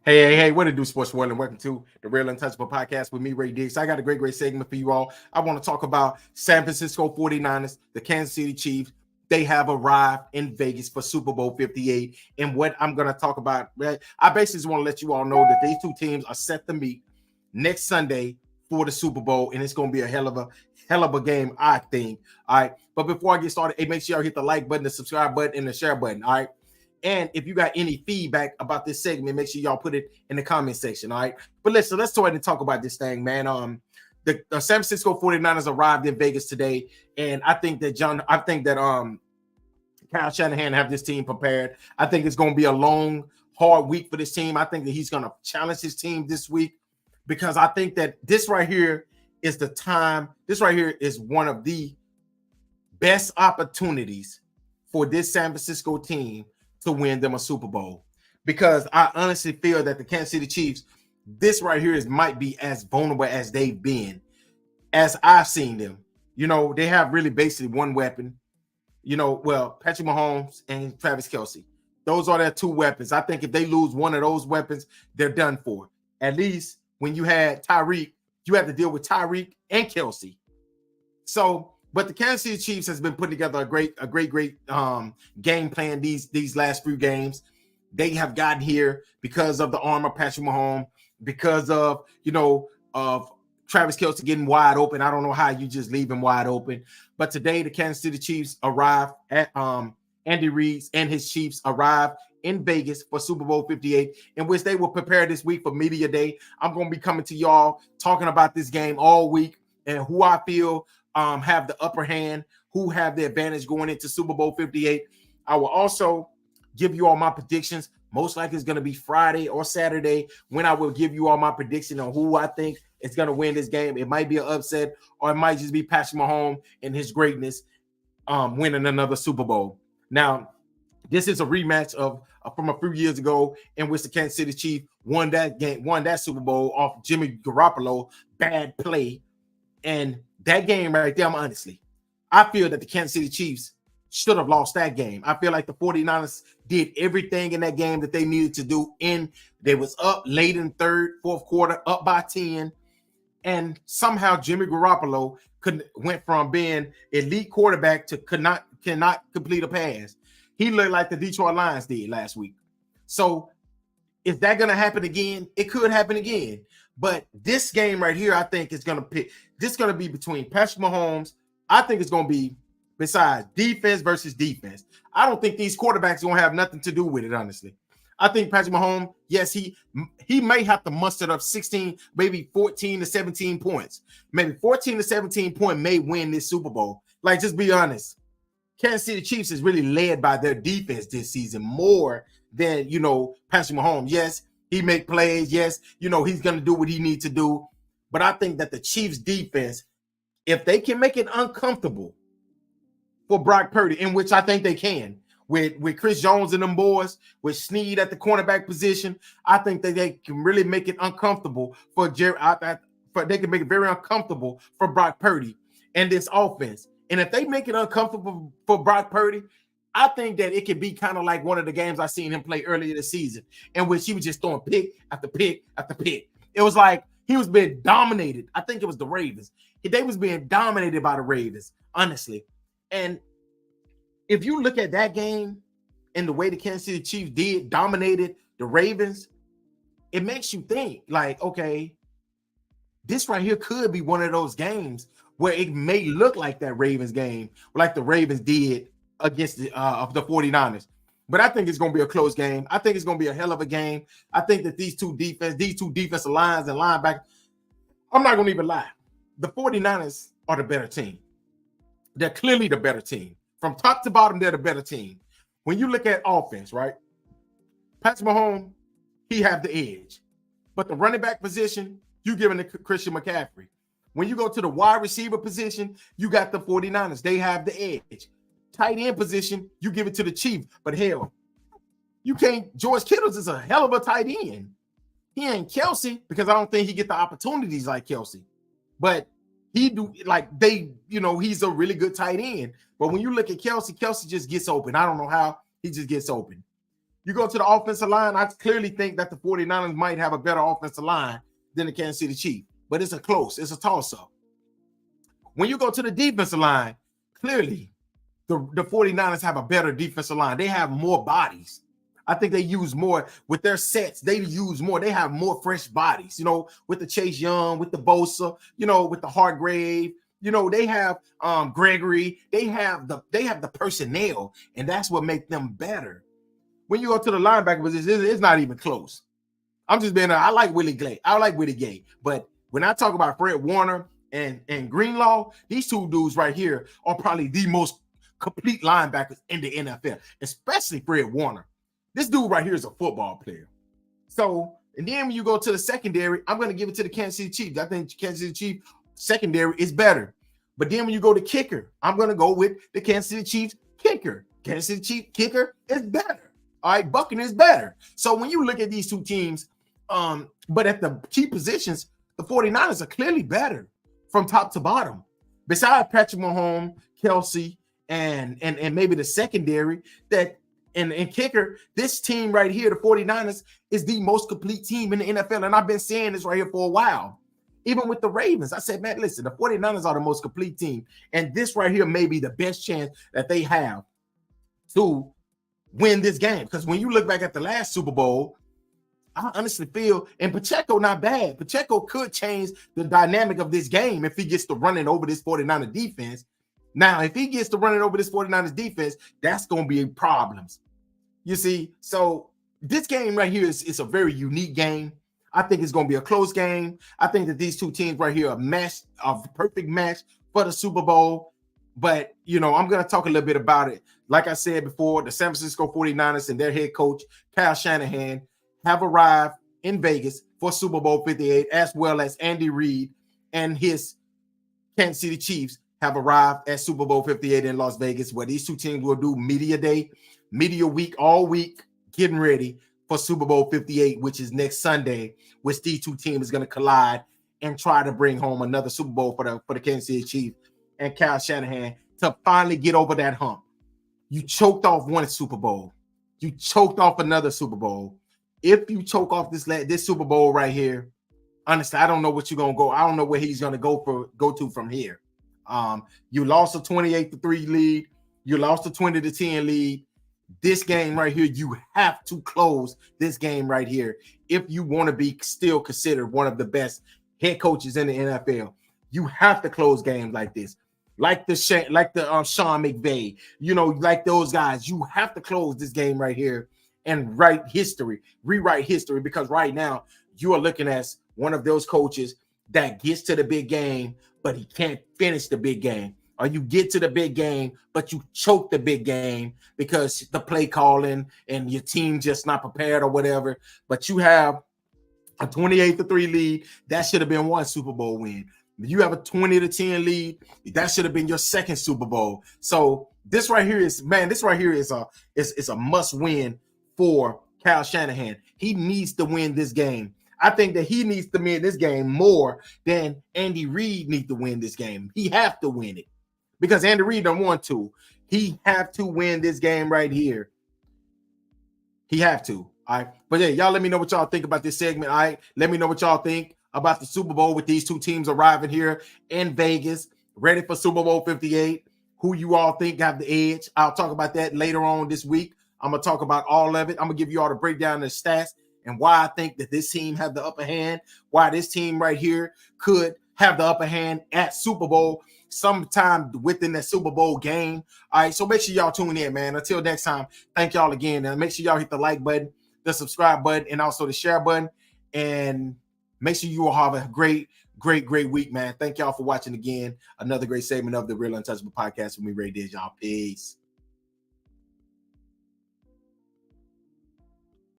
Hey, what it do, sports world, and welcome to the Real Untouchable Podcast with me, Ray Diggs. I got a great segment for you all. I want to talk about San Francisco 49ers, the Kansas City Chiefs. They have arrived in Vegas for Super Bowl 58. And what I'm going to talk about, I basically just want to let you all know that these two teams are set to meet next Sunday for the Super Bowl, and it's going to be a hell of a game, I think. All right. But before I get started, hey, make sure y'all hit the like button, the subscribe button, and the share button. All right. And if you got any feedback about this segment, make sure y'all put it in the comment section. All right. But let's go ahead and talk about this thing, man. The San Francisco 49ers arrived in Vegas today. And I think that Kyle Shanahan have this team prepared. I think it's going to be a long, hard week for this team. I think that he's going to challenge his team this week because I think that this right here is the time. This right here is one of the best opportunities for this San Francisco team to win them a Super Bowl, because I honestly feel that the Kansas City Chiefs, this right here might be as vulnerable as they've been, as I've seen them. You know, they have really basically one weapon. Patrick Mahomes and Travis Kelce. Those are their two weapons. I think if they lose one of those weapons, they're done for. At least when you had Tyreek, you had to deal with Tyreek and Kelce. So, but the Kansas City Chiefs has been putting together a great game plan these last few games. They have gotten here because of the arm of Patrick Mahomes, because of of Travis Kelce getting wide open. I don't know how you just leave him wide open. But today the Kansas City Chiefs arrived at Andy Reid and his Chiefs arrived in Vegas for Super Bowl 58, in which they will prepare this week for Media Day. I'm going to be coming to y'all talking about this game all week and who I feel have the upper hand, who have the advantage going into Super Bowl 58. I will also give you all my predictions. Most likely it's going to be Friday or Saturday when I will give you all my prediction on who I think is going to win this game. It might be an upset, or it might just be Patrick Mahomes and his greatness winning another Super Bowl. Now, this is a rematch of from a few years ago in which the Kansas City Chiefs won that Super Bowl off Jimmy Garoppolo bad play. And that game right there, I feel that the Kansas City Chiefs should have lost that game. I feel like the 49ers did everything in that game that they needed to do. They was up late in fourth quarter, up by 10. And somehow Jimmy Garoppolo went from being elite quarterback to cannot complete a pass. He looked like the Detroit Lions did last week. So is that going to happen again? It could happen again. But this game right here, I think is going to be between Patrick Mahomes. I think it's going to be besides defense versus defense. I don't think these quarterbacks are going to have nothing to do with it, honestly. I think Patrick Mahomes, yes, he may have to muster up 16, maybe 14 to 17 points. Maybe 14 to 17 points may win this Super Bowl. Like, just be honest. Kansas City Chiefs is really led by their defense this season more than, Patrick Mahomes. Yes, he make plays. Yes, he's going to do what he needs to do. But I think that the Chiefs defense, if they can make it uncomfortable for Brock Purdy, in which I think they can, with Chris Jones and them boys, with Snead at the cornerback position, I think that they can really make it uncomfortable for they can make it very uncomfortable for Brock Purdy and this offense. And if they make it uncomfortable for Brock Purdy, I think that it could be kind of like one of the games I seen him play earlier this season, in which he was just throwing pick after pick after pick. It was like he was being dominated. I think it was the Ravens. They was being dominated by the Ravens, honestly. And if you look at that game and the way the Kansas City Chiefs dominated the Ravens, it makes you think like, okay, this right here could be one of those games where it may look like that Ravens game, like the Ravens did against the 49ers. But I think it's going to be a close game. I think it's going to be a hell of a game. I think that these two defensive lines and linebackers, I'm not going to even lie. The 49ers are the better team. They're clearly the better team. From top to bottom, they're the better team. When you look at offense, right? Patrick Mahomes, he have the edge. But the running back position, you giving it to Christian McCaffrey. When you go to the wide receiver position, you got the 49ers. They have the edge. Tight end position, you give it to the Chiefs. But hell, you can't. George Kittle's is a hell of a tight end. He ain't Kelce because I don't think he get the opportunities like Kelce. But he's a really good tight end. But when you look at Kelce just gets open. I don't know how. He just gets open. You go to the offensive line, I clearly think that the 49ers might have a better offensive line than the Kansas City Chiefs, but it's a toss-up. When you go to the defensive line, clearly the 49ers have a better defensive line. They have more bodies. I think they use more with their sets. They use more. They have more fresh bodies, with the Chase Young, with the Bosa, with the Hargrave. They have Gregory. They have the personnel, and that's what makes them better. When you go to the linebacker position, it's not even close. I'm just being. I like Willie Gay, but when I talk about Fred Warner and Greenlaw, these two dudes right here are probably the most complete linebackers in the NFL, especially Fred Warner. This dude right here is a football player. So, and then when you go to the secondary, I'm going to give it to the Kansas City Chiefs. I think Kansas City Chiefs secondary is better. But then when you go to kicker, I'm going to go with the Kansas City Chiefs kicker. Kansas City Chiefs kicker is better. All right, Buccaneers is better. So when you look at these two teams, but at the key positions, the 49ers are clearly better from top to bottom. Besides Patrick Mahomes, Kelsey, and maybe the secondary and kicker, this team right here, the 49ers, is the most complete team in the NFL. And I've been saying this right here for a while. Even with the Ravens, I said, man, listen, the 49ers are the most complete team. And this right here may be the best chance that they have to win this game. Because when you look back at the last Super Bowl, I honestly feel, and Pacheco not bad. Pacheco could change the dynamic of this game if he gets to running over this 49er defense. Now, if he gets to running over this 49ers defense, that's going to be problems. You see, so this game right here is a very unique game. I think it's going to be a close game. I think that these two teams right here are a perfect match for the Super Bowl. But, I'm going to talk a little bit about it. Like I said before, the San Francisco 49ers and their head coach, Kyle Shanahan, have arrived in Vegas for Super Bowl 58, as well as Andy Reid and his Kansas City Chiefs have arrived at Super Bowl 58 in Las Vegas, where these two teams will do media day, media week, all week, getting ready for Super Bowl 58, which is next Sunday, which these two teams is going to collide and try to bring home another Super Bowl for the Kansas City Chiefs and Kyle Shanahan to finally get over that hump. You choked off one Super Bowl. You choked off another Super Bowl. If you choke off this Super Bowl right here, honestly, I don't know what you're going to go. I don't know where he's going to go to from here. You lost a 28-3 lead. You lost a 20-10 lead. This game right here, you have to close this game right here if you want to be still considered one of the best head coaches in the NFL. You have to close games like this, like the Sean McVay, like those guys. You have to close this game right here and rewrite history, because right now you are looking at one of those coaches that gets to the big game, but he can't finish the big game. Or you get to the big game, but you choke the big game because the play calling and your team just not prepared or whatever. But you have a 28-3 lead. That should have been one Super Bowl win. You have a 20-10 lead. That should have been your second Super Bowl. So this right here is a must win for Kyle Shanahan. He needs to win this game. I think that he needs to win this game more than Andy Reid needs to win this game. He have to win it because Andy Reid don't want to. He have to win this game right here. He have to. All right. But yeah, y'all let me know what y'all think about this segment. All right. Let me know what y'all think about the Super Bowl with these two teams arriving here in Vegas, ready for Super Bowl 58. Who you all think have the edge? I'll talk about that later on this week. I'm going to talk about all of it. I'm going to give you all the breakdown of the stats and why I think that this team have the upper hand, why this team right here could have the upper hand at Super Bowl sometime within that Super Bowl game. All right, so make sure y'all tune in, man. Until next time, thank y'all again. And make sure y'all hit the like button, the subscribe button, and also the share button. And make sure you all have a great week, man. Thank y'all for watching again. Another great segment of the Real Untouchable Podcast with me, Ray Diz, y'all. Peace.